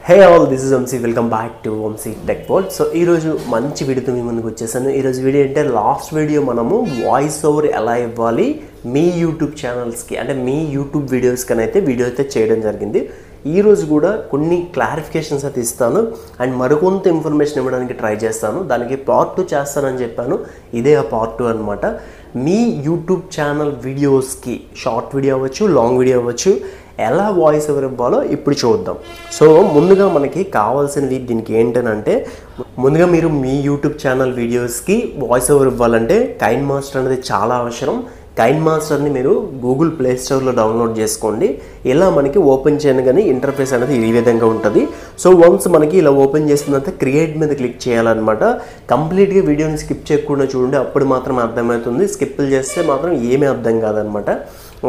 Hey all, this is Vamsi. Welcome back to Vamsi Tech World. So ఈ రోజు మంచి వీడియోతో మీ ముందుకు వచ్చేసాను. ఈ రోజు వీడియో అంటే లాస్ట్ వీడియో మనము వాయిస్ ఓవర్ ఎలా ఇవ్వాలి మీ యూట్యూబ్ ఛానల్స్కి అంటే మీ యూట్యూబ్ వీడియోస్కి అయితే వీడియో అయితే చేయడం జరిగింది. ఈ రోజు కూడా కొన్ని క్లారిఫికేషన్స్ అయితే ఇస్తాను అండ్ మరికొంత ఇన్ఫర్మేషన్ ఇవ్వడానికి ట్రై చేస్తాను. దానికి పార్ట్ 2 చేస్తానని చెప్పాను. ఇదే ఆ పార్ట్ 2 అనమాట. మీ యూట్యూబ్ ఛానల్ వీడియోస్కి షార్ట్ వీడియో అవ్వచ్చు, లాంగ్ వీడియో అవ్వచ్చు, ఎలా వాయిస్ ఓవర్ ఇవ్వాలో ఇప్పుడు చూద్దాం. సో ముందుగా మనకి కావాల్సినవి దీనికి ఏంటంటే, ముందుగా మీరు మీ యూట్యూబ్ ఛానల్ వీడియోస్కి వాయిస్ ఓవర్ ఇవ్వాలంటే కైన్ మాస్టర్ అనేది చాలా అవసరం. కైన్ మాస్టర్ని మీరు గూగుల్ ప్లే స్టోర్లో డౌన్లోడ్ చేసుకోండి. ఇలా మనకి ఓపెన్ చేయగానే ఇంటర్ఫేస్ అనేది ఈ విధంగా ఉంటుంది. సో వన్స్ మనకి ఇలా ఓపెన్ చేసిన తర్వాత క్రియేట్ మీద క్లిక్ చేయాలన్నమాట. కంప్లీట్గా వీడియోని స్కిప్ చేయకుండా చూడండి, అప్పుడు మాత్రం అర్థమవుతుంది. స్కిప్లు చేస్తే మాత్రం ఏమీ అర్థం కాదనమాట.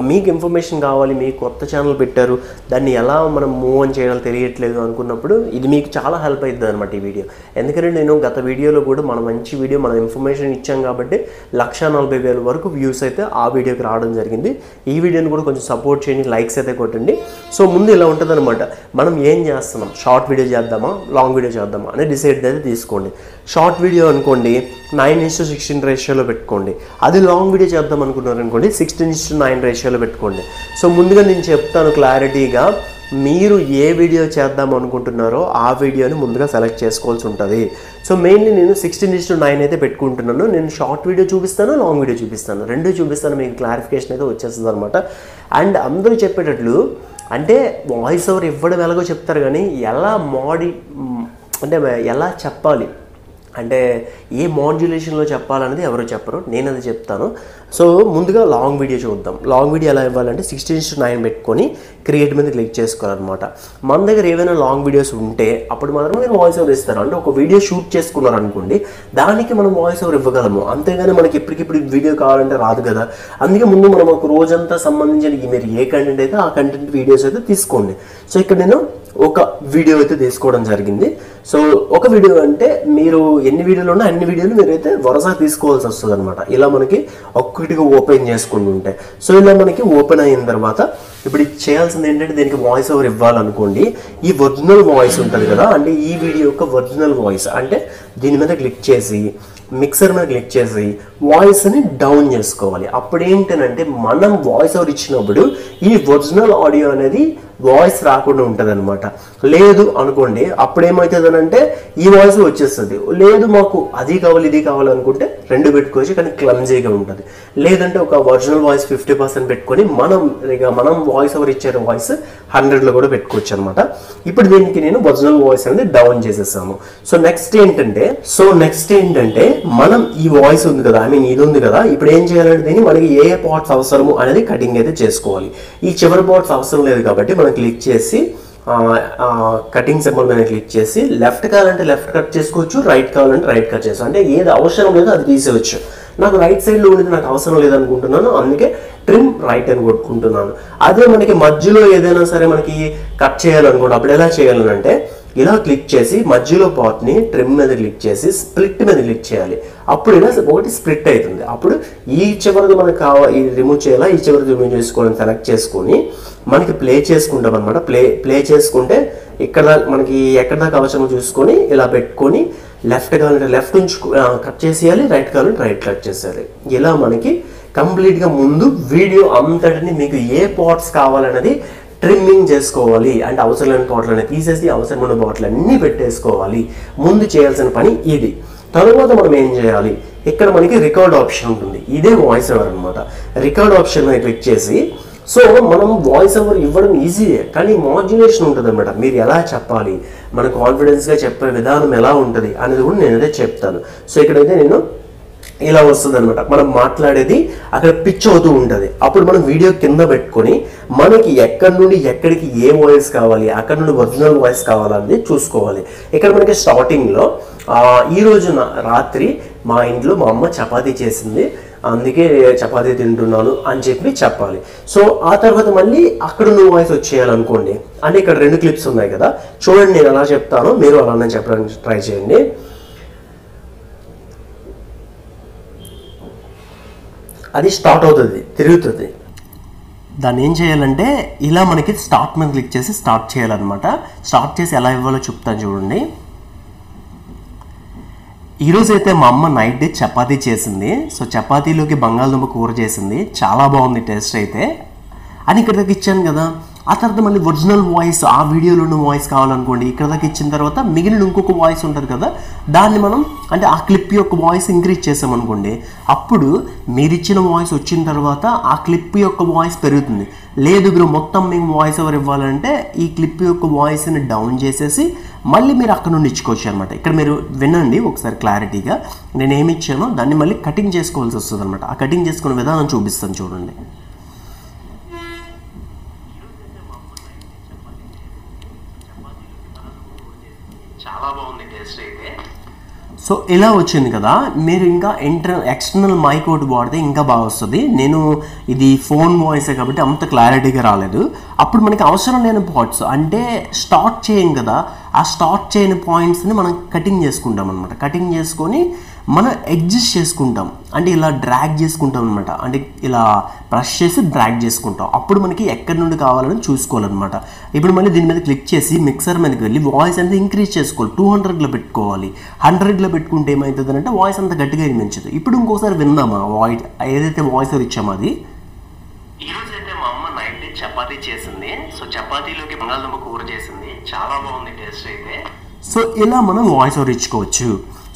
మీకు ఇన్ఫర్మేషన్ కావాలి, మీకు కొత్త ఛానల్ పెట్టారు, దాన్ని ఎలా మనం మూవ్ ఆన్ చేయాలో తెలియట్లేదు అనుకున్నప్పుడు ఇది మీకు చాలా హెల్ప్ అవుతుంది అనమాట ఈ వీడియో. ఎందుకంటే నేను గత వీడియోలో కూడా మన మంచి వీడియో మనం ఇన్ఫర్మేషన్ ఇచ్చాం కాబట్టి 1,40,000 వరకు వ్యూస్ అయితే ఆ వీడియోకి రావడం జరిగింది. ఈ వీడియోని కూడా కొంచెం సపోర్ట్ చేయండి, లైక్స్ అయితే కొట్టండి. సో ముందు ఇలా ఉంటుంది అనమాట. మనం ఏం చేస్తున్నాం, షార్ట్ వీడియో చేద్దామా లాంగ్ వీడియో చేద్దామా అని డిసైడ్ అయితే తీసుకోండి. షార్ట్ వీడియో అనుకోండి 9:16 రేషియోలో పెట్టుకోండి. అది లాంగ్ వీడియో చేద్దాం అనుకున్నారు అనుకోండి 16:9 రేషియోలో పెట్టుకోండి. సో ముందుగా నేను చెప్తాను క్లారిటీగా, మీరు ఏ వీడియో చేద్దాం అనుకుంటున్నారో ఆ వీడియోని ముందుగా సెలెక్ట్ చేసుకోవాల్సి ఉంటుంది. సో మెయిన్లీ నేను 16:9 అయితే పెట్టుకుంటున్నాను. నేను షార్ట్ వీడియో చూపిస్తాను, లాంగ్ వీడియో చూపిస్తాను, రెండు చూపిస్తాను. మీకు క్లారిఫికేషన్ అయితే వచ్చేస్తుంది అనమాట. అండ్ అందరూ చెప్పేటట్లు అంటే వాయిస్ ఓవర్ ఇవ్వడం ఎలాగో చెప్తారు, కానీ ఎలా అంటే ఎలా చెప్పాలి అంటే ఏ మాడ్యులేషన్లో చెప్పాలనేది ఎవరు చెప్పరు, నేను అది చెప్తాను. సో ముందుగా లాంగ్ వీడియో చూద్దాం. లాంగ్ వీడియో ఎలా ఇవ్వాలంటే 16:9 పెట్టుకొని క్రియేట్ మీద క్లిక్ చేసుకోవాలన్నమాట. మన దగ్గర ఏవైనా లాంగ్ వీడియోస్ ఉంటే అప్పుడు మాత్రం మీరు వాయిస్ ఓవర్ ఇస్తారు. అంటే ఒక వీడియో షూట్ చేసుకున్నారు అనుకోండి, దానికి మనం వాయిస్ ఓవర్ ఇవ్వగలము. అంతేగాని మనకి ఇప్పటికిప్పుడు వీడియో కావాలంటే రాదు కదా. అందుకే ముందు మనం ఒక రోజంతా సంబంధించిన మీరు ఏ కంటెంట్ అయితే ఆ కంటెంట్ వీడియోస్ అయితే తీసుకోండి. సో ఇక్కడ నేను ఒక వీడియో అయితే తీసుకోవడం జరిగింది. సో ఒక వీడియో అంటే మీరు ఎన్ని వీడియోలు ఉన్నా అన్ని వీడియోలు మీరైతే వరుసగా తీసుకోవాల్సి వస్తుంది అనమాట. ఇలా మనకి ఒక్కటిగా ఓపెన్ చేసుకుంటూ ఉంటాయి. సో ఇలా మనకి ఓపెన్ అయిన తర్వాత ఇప్పుడు చేయాల్సింది ఏంటంటే, దీనికి వాయిస్ ఓవర్ ఇవ్వాలనుకోండి, ఈ ఒరిజినల్ వాయిస్ ఉంటుంది కదా, అంటే ఈ వీడియో యొక్క ఒరిజినల్ వాయిస్ అంటే దీని మీద క్లిక్ చేసి మిక్సర్ మీద క్లిక్ చేసి వాయిస్ని డౌన్ చేసుకోవాలి. అప్పుడు ఏంటంటే మనం వాయిస్ ఓవర్ ఇచ్చినప్పుడు ఈ ఒరిజినల్ ఆడియో అనేది వాయిస్ రాకుండా ఉంటుంది అనమాట. లేదు అనుకోండి అప్పుడు ఏమవుతుంది అంటే ఈ వాయిస్ వచ్చేస్తుంది. లేదు మాకు అది కావాలి ఇది కావాలి అనుకుంటే రెండు పెట్టుకోవచ్చు, కానీ క్లమ్జీగా ఉంటుంది. లేదంటే ఒక ఒరిజినల్ వాయిస్ 50% పెట్టుకొని మనం వాయిస్ ఓవర్ ఇచ్చే వాయిస్ 100లో కూడా పెట్టుకోవచ్చు అనమాట. ఇప్పుడు దీనికి నేను ఒరిజినల్ వాయిస్ అనేది డౌన్ చేసేసాము. సో నెక్స్ట్ ఏంటంటే మనం ఈ వాయిస్ ఉంది కదా, ఇది ఉంది కదా, ఇప్పుడు ఏం చేయాలంటే దీన్ని మనకి ఏ పార్ట్స్ అవసరము అనేది కటింగ్ అయితే చేసుకోవాలి. ఈ చివరి పార్ట్స్ అవసరం లేదు కాబట్టి మనం క్లిక్ చేసి కటింగ్ సింబల్ మీద క్లిక్ చేసి లెఫ్ట్ కావాలంటే లెఫ్ట్ కట్ చేసుకోవచ్చు, రైట్ కావాలంటే రైట్ కట్ చేసుకోవచ్చు. అంటే ఏది అవసరం లేదో అది తీసేవచ్చు. నాకు రైట్ సైడ్లో ఉండేది నాకు అవసరం లేదనుకుంటున్నాను, అందుకే ట్రిమ్ రైట్ అని కొట్టుకుంటున్నాను. అదే మనకి మధ్యలో ఏదైనా సరే మనకి కట్ చేయాలనుకోండి, అప్పుడు ఎలా చేయాలంటే ఇలా క్లిక్ చేసి మధ్యలో పార్ట్ని ట్రిమ్ మీద క్లిక్ చేసి స్ప్లిట్ మీద క్లిక్ చేయాలి. అప్పుడు ఇలా ఒకటి స్ప్లిట్ అవుతుంది. అప్పుడు ఈ చివరిది మనకు ఇది రిమూవ్ చేయాలా, ఈ చివరిది రిమూవ్ చేసుకోవాలని సెలెక్ట్ చేసుకొని మనకి ప్లే చేసుకుంటాం అనమాట. ప్లే చేసుకుంటే ఇక్కడ మనకి ఎక్కడ దాకా అవసరమో చూసుకొని ఇలా పెట్టుకొని లెఫ్ట్ కావాలంటే లెఫ్ట్ నుంచి కట్ చేసేయాలి, రైట్ కావాలంటే రైట్ కట్ చేసేయాలి. ఇలా మనకి కంప్లీట్గా ముందు వీడియో అంతటిని మీకు ఏ పార్ట్స్ కావాలన్నది ట్రిమ్మింగ్ చేసుకోవాలి. అంటే అవసరం లేని పాటలన్నీ తీసేసి అవసరమైన పాటలన్నీ పెట్టేసుకోవాలి. ముందు చేయాల్సిన పని ఇది. తర్వాత మనం ఏం చేయాలి, ఇక్కడ మనకి రికార్డ్ ఆప్షన్ ఉంటుంది. ఇదే వాయిస్ ఓవర్ అనమాట. రికార్డ్ ఆప్షన్ మీద క్లిక్ చేసి సో మనం వాయిస్ ఓవర్ ఇవ్వడం ఈజీయే, కానీ మాడ్యులేషన్ ఉంటుంది అనమాట. మీరు ఎలా చెప్పాలి, మన కాన్ఫిడెన్స్గా చెప్పే విధానం ఎలా ఉంటుంది అనేది కూడా నేనైతే చెప్తాను. సో ఇక్కడైతే నేను ఇలా వస్తుంది అనమాట. మనం మాట్లాడేది అక్కడ పిచ్ అవుతూ ఉంటుంది. అప్పుడు మనం వీడియో కింద పెట్టుకొని మనకి ఎక్కడి నుండి ఎక్కడికి ఏ వాయిస్ కావాలి, అక్కడ నుండి ఒరిజినల్ వాయిస్ కావాలనేది చూసుకోవాలి. ఇక్కడ మనకి స్టార్టింగ్లో ఈరోజు రాత్రి మా ఇంట్లో మా అమ్మ చపాతీ చేసింది, అందుకే చపాతీ తింటున్నాను అని చెప్పాలి. సో ఆ తర్వాత మళ్ళీ అక్కడ నువ్వు వాయిస్ వచ్చేయాలనుకోండి. అంటే ఇక్కడ 2 క్లిప్స్ ఉన్నాయి కదా, చూడండి నేను ఎలా చెప్తానో మీరు అలానే చెప్పడానికి ట్రై చేయండి. అది స్టార్ట్ అవుతుంది, తిరుగుతుంది. దాన్ని ఏం చేయాలంటే ఇలా మనకి స్టార్ట్ మీద క్లిక్ చేసి స్టార్ట్ చేయాలన్నమాట. స్టార్ట్ చేసి ఎలా ఇవ్వాలో చెప్తాను చూడండి. ఈరోజు అయితే మా అమ్మ నైట్ చపాతీ చేసింది. సో చపాతీలోకి బంగాళదుంప కూర చేసింది, చాలా బాగుంది టేస్ట్ అయితే అని ఇక్కడ దాకా ఇచ్చాను కదా. ఆ తర్వాత మళ్ళీ ఒరిజినల్ వాయిస్, ఆ వీడియోలో ఉన్న వాయిస్ కావాలనుకోండి, ఇక్కడ దాకా ఇచ్చిన తర్వాత మిగిలిన ఇంకొక వాయిస్ ఉంటుంది కదా, దాన్ని మనం అంటే ఆ క్లిప్ యొక్క వాయిస్ ఇంక్రీజ్ చేసామనుకోండి, అప్పుడు మీరు ఇచ్చిన వాయిస్ వచ్చిన తర్వాత ఆ క్లిప్ యొక్క వాయిస్ పెరుగుతుంది. లేదు మీరు మొత్తం మీకు వాయిస్ ఓవర్ ఇవ్వాలంటే ఈ క్లిప్ యొక్క వాయిస్ని డౌన్ చేసేసి మళ్ళీ మీరు అక్కడ నుండి ఇచ్చుకోవచ్చు అనమాట. ఇక్కడ మీరు వినండి ఒకసారి క్లారిటీగా. నేను ఏమి ఇచ్చానో దాన్ని మళ్ళీ కటింగ్ చేసుకోవాల్సి వస్తుంది అనమాట. ఆ కటింగ్ చేసుకునే విధానం చూపిస్తాను చూడండి. చాలా బాగుంది టేస్ట్ అయితే. సో ఇలా వచ్చింది కదా. మీరు ఇంకా ఎక్స్టర్నల్ మైక్ ఒకటి వాడితే ఇంకా బాగా వస్తుంది. నేను ఇది ఫోన్ వాయిసే కాబట్టి అంత క్లారిటీగా రాలేదు. అప్పుడు మనకి అవసరం లేని పాయింట్స్ అంటే స్టార్ట్ చేయం కదా, ఆ స్టార్ట్ చేయని పాయింట్స్ని మనం కటింగ్ చేసుకుంటాం అనమాట. కటింగ్ చేసుకొని మనం అడ్జస్ట్ చేసుకుంటాం, అంటే ఇలా డ్రాగ్ చేసుకుంటాం అనమాట. అంటే ఇలా ప్రెస్ చేసి డ్రాగ్ చేసుకుంటాం. అప్పుడు మనకి ఎక్కడి నుండి కావాలని చూసుకోవాలన్నమాట. ఇప్పుడు మళ్ళీ దీని మీద క్లిక్ చేసి మిక్సర్ మీదకి వెళ్ళి వాయిస్ అనేది ఇంక్రీజ్ చేసుకోవాలి. 200లో పెట్టుకోవాలి. 100లో పెట్టుకుంటే ఏమవుతుంది అంటే వాయిస్ అంత గట్టిగా వినిపించదు. ఇప్పుడు ఇంకోసారి విందామా వాయిస్ ఏదైతే వాయిస్ ఇచ్చామో అది. ఈరోజు అయితే మా అమ్మ నైట్ చపాతీ చేసింది. సో చపాతీలోకి బంగాళదుంప కూర చేసింది, చాలా బాగుంది టేస్ట్ అయితే. సో ఇలా మనం వాయిస్ ఓవర్ ఇచ్చుకోవచ్చు.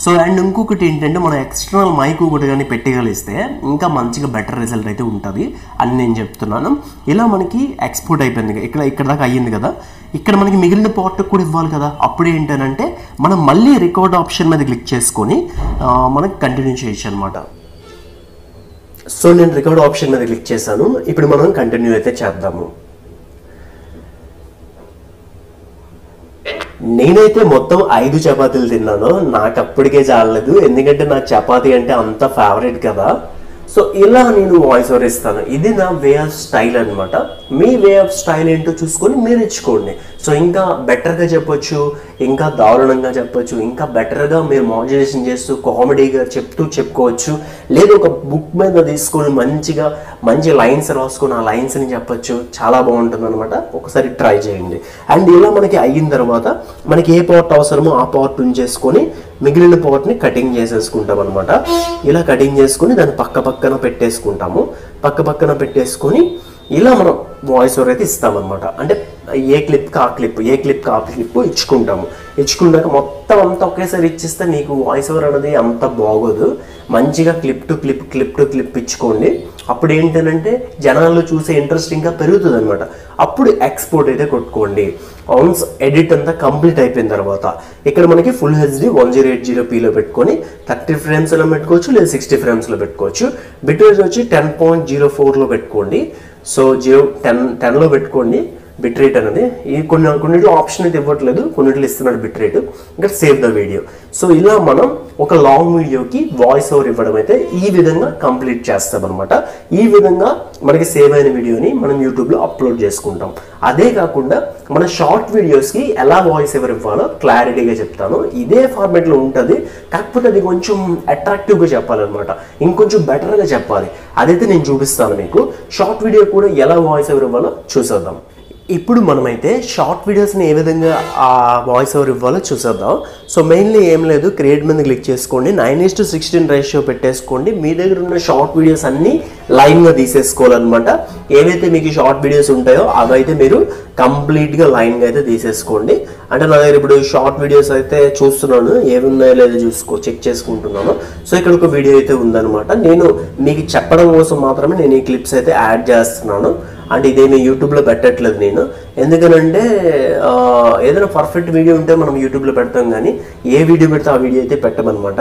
సో అండ్ ఇంకొకటి ఏంటంటే మనం ఎక్స్టర్నల్ మైక్ ఒకటి కానీ పెట్టగలిస్తే ఇంకా మంచిగా బెటర్ రిజల్ట్ అయితే ఉంటుంది అని నేను చెప్తున్నాను. ఇలా మనకి ఎక్స్పోర్ట్ అయిపోయింది, ఇక్కడ దాకా అయ్యింది కదా. ఇక్కడ మనకి మిగిలిన పార్ట్ కూడా ఇవ్వాలి కదా. అప్పుడు ఏంటంటే మనం మళ్ళీ రికార్డ్ ఆప్షన్ మీద క్లిక్ చేసుకొని మనకి కంటిన్యూ చేయొచ్చు అనమాట. సో నేను రికార్డ్ ఆప్షన్ మీద క్లిక్ చేశాను. ఇప్పుడు మనం కంటిన్యూ అయితే చేద్దాము. నేనైతే మొత్తం 5 చపాతీలు తిన్నాను. నాకు అప్పటికే చాలలేదు, ఎందుకంటే నాకు చపాతీ అంటే అంత ఫేవరెట్ కదా. సో ఇలా నేను వాయిస్ ఓవర్ ఇస్తాను. ఇది నా వే ఆఫ్ స్టైల్ అనమాట. మీ వే ఆఫ్ స్టైల్ ఏంటో చూసుకొని మీరు ఇచ్చుకోండి. సో ఇంకా బెటర్గా చెప్పొచ్చు, ఇంకా దారుణంగా చెప్పొచ్చు, ఇంకా బెటర్గా మీరు మాడ్యులేషన్ చేస్తూ కామెడీగా చెప్పుకోవచ్చు. లేదు ఒక బుక్ మీద తీసుకొని మంచి లైన్స్ రాసుకొని ఆ లైన్స్ని చెప్పొచ్చు. చాలా బాగుంటుంది అనమాట. ఒకసారి ట్రై చేయండి. అండ్ ఇలా మనకి అయిన తర్వాత మనకి ఏ పార్ట్ అవసరమో ఆ పార్ట్ ఉంచేసుకొని మిగిలిన పార్ట్ని కటింగ్ చేసేసుకుంటాం అనమాట. ఇలా కటింగ్ చేసుకొని దాన్ని పక్కన పెట్టేసుకుంటాము. పక్కన పెట్టేసుకొని ఇలా మనం వాయిస్ ఓవర్ అయితే ఇస్తామన్నమాట. అంటే ఏ క్లిప్కి ఆ క్లిప్ ఇచ్చుకున్నాక మొత్తం అంతా ఒకేసారి ఇచ్చిస్తే మీకు వాయిస్ ఓవర్ అనేది అంత బాగోదు. మంచిగా క్లిప్ టు క్లిప్ ఇచ్చుకోండి. అప్పుడు ఏంటంటే జనాల్లో చూసే ఇంట్రెస్ట్ ఇంకా పెరుగుతుంది అనమాట. అప్పుడు ఎక్స్పోర్ట్ అయితే కొట్టుకోండి. వన్స్ ఎడిట్ అంతా కంప్లీట్ అయిపోయిన తర్వాత ఇక్కడ మనకి ఫుల్ హెచ్డి 1080pలో పెట్టుకొని 30 ఫ్రేమ్స్లో పెట్టుకోవచ్చు, లేదా 60 ఫ్రేమ్స్లో పెట్టుకోవచ్చు. బిట్రేట్ వచ్చి 10.04లో పెట్టుకోండి. సో 10లో పెట్టుకోండి బిట్రేట్ అనేది. ఈ కొన్నిట్లో ఆప్షన్ అయితే ఇవ్వట్లేదు, కొన్నిట్లో ఇస్తున్నాడు బిట్రేట్. ఇంకా సేవ్ ద వీడియో. సో ఇలా మనం ఒక లాంగ్ వీడియోకి వాయిస్ ఓవర్ ఇవ్వడం అయితే ఈ విధంగా కంప్లీట్ చేస్తాం అనమాట. ఈ విధంగా మనకి సేవ్ అయిన వీడియోని మనం యూట్యూబ్లో అప్లోడ్ చేసుకుంటాం. అదే కాకుండా మన షార్ట్ వీడియోస్కి ఎలా వాయిస్ ఓవర్ ఇవ్వాలో క్లారిటీగా చెప్తాను. ఇదే ఫార్మాట్లో ఉంటుంది, కాకపోతే అది కొంచెం అట్రాక్టివ్గా చెప్పాలన్నమాట. ఇంకొంచెం బెటర్గా చెప్పాలి. అదైతే నేను చూపిస్తాను మీకు. షార్ట్ వీడియో కూడా ఎలా వాయిస్ ఓవర్ ఇవ్వాలో చూసేద్దాం. ఇప్పుడు మనమైతే షార్ట్ వీడియోస్ని ఏ విధంగా ఆ వాయిస్ ఓవర్ ఇవ్వాలో చూసేద్దాం. సో మెయిన్లీ ఏం లేదు, క్రియేట్ మీద క్లిక్ చేసుకోండి. 9:16 రేషియో పెట్టేసుకోండి. మీ దగ్గర ఉన్న షార్ట్ వీడియోస్ అన్నీ లైన్గా తీసేసుకోవాలన్నమాట. ఏవైతే మీకు షార్ట్ వీడియోస్ ఉంటాయో అవైతే మీరు కంప్లీట్గా లైన్గా అయితే తీసేసుకోండి. అంటే నా దగ్గర ఇప్పుడు షార్ట్ వీడియోస్ అయితే చూస్తున్నాను, ఏమున్నాయో లేదో చెక్ చేసుకుంటున్నాను. సో ఇక్కడ ఒక వీడియో అయితే ఉందన్నమాట. నేను మీకు చెప్పడం కోసం మాత్రమే నేను ఈ క్లిప్స్ అయితే యాడ్ చేస్తున్నాను. అంటే ఇదేమి యూట్యూబ్లో పెట్టట్లేదు నేను, ఎందుకనంటే ఏదైనా పర్ఫెక్ట్ వీడియో ఉంటే మనం యూట్యూబ్లో పెడతాం, కానీ ఏ వీడియో పెడితే ఆ వీడియో అయితే పెట్టమన్నమాట.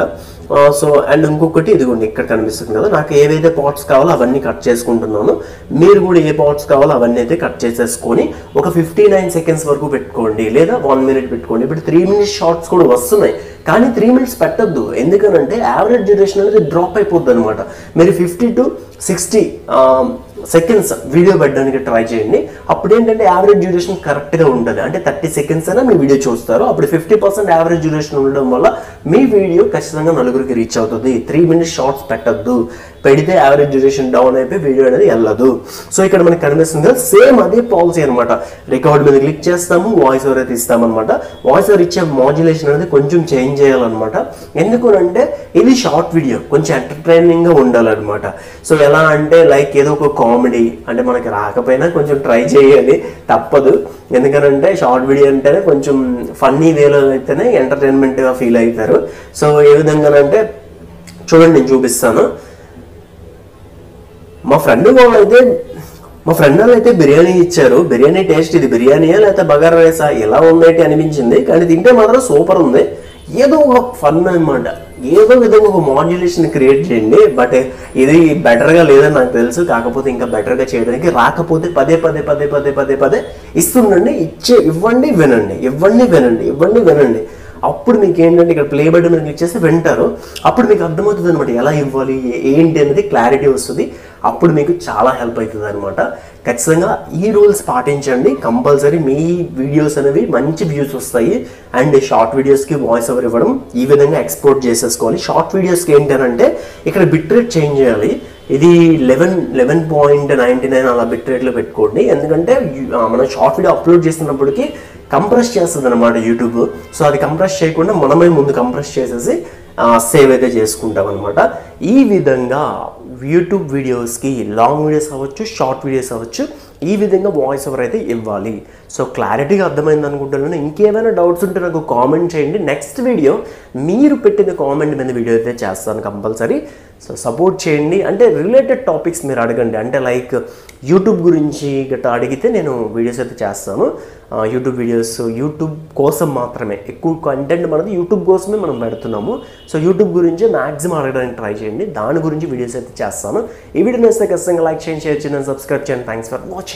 సో అండ్ ఇంకొకటి ఇదిగోండి ఇక్కడ కనిపిస్తుంది కదా, నాకు ఏవైతే పార్ట్స్ కావాలో అవన్నీ కట్ చేసుకుంటున్నాను. మీరు కూడా ఏ పార్ట్స్ కావాలో అవన్నీ అయితే కట్ చేసేసుకొని ఒక 59 సెకండ్స్ వరకు పెట్టుకోండి, లేదా 1 మినిట్ పెట్టుకోండి. ఇప్పుడు 3 మినిట్స్ షార్ట్స్ కూడా వస్తున్నాయి, కానీ 3 మినిట్స్ పెట్టద్దు. ఎందుకనంటే యావరేజ్ డ్యూరేషన్ అనేది డ్రాప్ అయిపోద్ది అనమాట. మీరు 50 to 60 సెకండ్స్ వీడియో పెట్టడానికి ట్రై చేయండి. అప్పుడు ఏంటంటే యావరేజ్ డ్యూరేషన్ కరెక్ట్గా ఉంటుంది. అంటే 30 సెకండ్స్ అయినా మీ వీడియో చూస్తారు. అప్పుడు 50% యావరేజ్ డ్యూరేషన్ ఉండడం వల్ల మీ వీడియో ఖచ్చితంగా నలుగురికి రీచ్ అవుతుంది. 3 మినిట్స్ షార్ట్స్ పెట్టద్దు. పెడితే యావరేజ్ డ్యూరేషన్ డౌన్ అయిపోయి వీడియో అనేది వెళ్ళదు. సో ఇక్కడ మనకి కనిపిస్తుంది కదా, సేమ్ అదే పాలసీ అనమాట. రికార్డ్ మీద క్లిక్ చేస్తాము, వాయిస్ ఓవర్ అయితే ఇస్తామన్నమాట. వాయిస్ ఓవర్ ఇచ్చే మాడ్యులేషన్ అనేది కొంచెం చేంజ్ చేయాలన్నమాట. ఎందుకు అంటే ఇది షార్ట్ వీడియో, కొంచెం ఎంటర్టైనింగ్ గా ఉండాలన్నమాట. సో ఎలా అంటే లైక్ ఏదో ఒక కామెడీ, అంటే మనకి రాకపోయినా కొంచెం ట్రై చేయాలి, తప్పదు. ఎందుకనంటే షార్ట్ వీడియో అంటేనే కొంచెం ఫన్నీ వేలో అయితేనే ఎంటర్టైన్మెంట్గా ఫీల్ అవుతారు. సో ఏ విధంగానంటే చూడండి, నేను చూపిస్తాను. మా ఫ్రెండ్ వాళ్ళు అయితే బిర్యానీ ఇచ్చారు. బిర్యానీ టేస్ట్, ఇది బిర్యానీయా లేకపోతే బగారా రైసా ఎలా ఉందైతే అనిపించింది, కానీ తింటే మాత్రం సూపర్ ఉంది. ఏదో ఒక ఫన్ అనమాట, ఏదో విధంగా ఒక మాడ్యులేషన్ క్రియేట్ చేయండి. బట్ ఇది బెటర్గా లేదని నాకు తెలుసు, కాకపోతే ఇంకా బెటర్గా చేయడానికి రాకపోతే పదే పదే పదే పదే పదే పదే ఇస్తుండండి. ఇవ్వండి వినండి. అప్పుడు మీకు ఏంటంటే ఇక్కడ ప్లే బటన్ మీద క్లిక్ చేస్తే వింటారు. అప్పుడు మీకు అర్థమవుతుంది అనమాట ఎలా ఇవ్వాలి ఏంటి అనేది క్లారిటీ వస్తుంది. అప్పుడు మీకు చాలా హెల్ప్ అవుతుంది అనమాట. ఖచ్చితంగా ఈ రూల్స్ పాటించండి, కంపల్సరీ మీ వీడియోస్ అనేవి మంచి వ్యూస్ వస్తాయి. అండ్ షార్ట్ వీడియోస్కి వాయిస్ ఓవర్ ఇవ్వడం ఈ విధంగా ఎక్స్పోర్ట్ చేసేసుకోవాలి. షార్ట్ వీడియోస్కి ఏంటంటే ఇక్కడ బిట్ రేట్ చేంజ్ చేయాలి. ఇది 11.99 అలా బిట్ రేట్లో పెట్టుకోండి. ఎందుకంటే మనం షార్ట్ వీడియో అప్లోడ్ చేస్తున్నప్పటికీ కంప్రెస్ చేస్తుంది అనమాట యూట్యూబ్. సో అది కంప్రెస్ చేయకుండా మనమే ముందు కంప్రెస్ చేసేసి సేవ్ అయితే చేసుకుంటాం అనమాట. ఈ విధంగా యూట్యూబ్ వీడియోస్కి లాంగ్ వీడియోస్ అవ్వచ్చు, షార్ట్ వీడియోస్ అవ్వచ్చు, ఈ విధంగా వాయిస్ ఓవర్ అయితే ఇవ్వాలి. సో క్లారిటీగా అర్థమైంది అనుకుంటున్నాను. ఇంకేమైనా డౌట్స్ ఉంటే నాకు కామెంట్ చేయండి. నెక్స్ట్ వీడియో మీరు పెట్టిన కామెంట్ మీద వీడియో అయితే చేస్తాను కంపల్సరీ. సో సపోర్ట్ చేయండి. అంటే రిలేటెడ్ టాపిక్స్ మీరు అడగండి. అంటే లైక్ యూట్యూబ్ గురించి గట్రా అడిగితే నేను వీడియోస్ అయితే చేస్తాను. యూట్యూబ్ వీడియోస్ యూట్యూబ్ కోసం మాత్రమే, ఎక్కువ కంటెంట్ మనది యూట్యూబ్ కోసమే మనం పెడుతున్నాము. సో యూట్యూబ్ గురించి మ్యాక్సిమం అడగడానికి ట్రై చేయండి. దాని గురించి వీడియోస్ అయితే చేస్తాను. ఈ వీడియో నచ్చితే ఖచ్చితంగా లైక్ చేయండి, షేర్ చేయండి, సబ్స్క్రైబ్ చేయండి. Thanks for watching.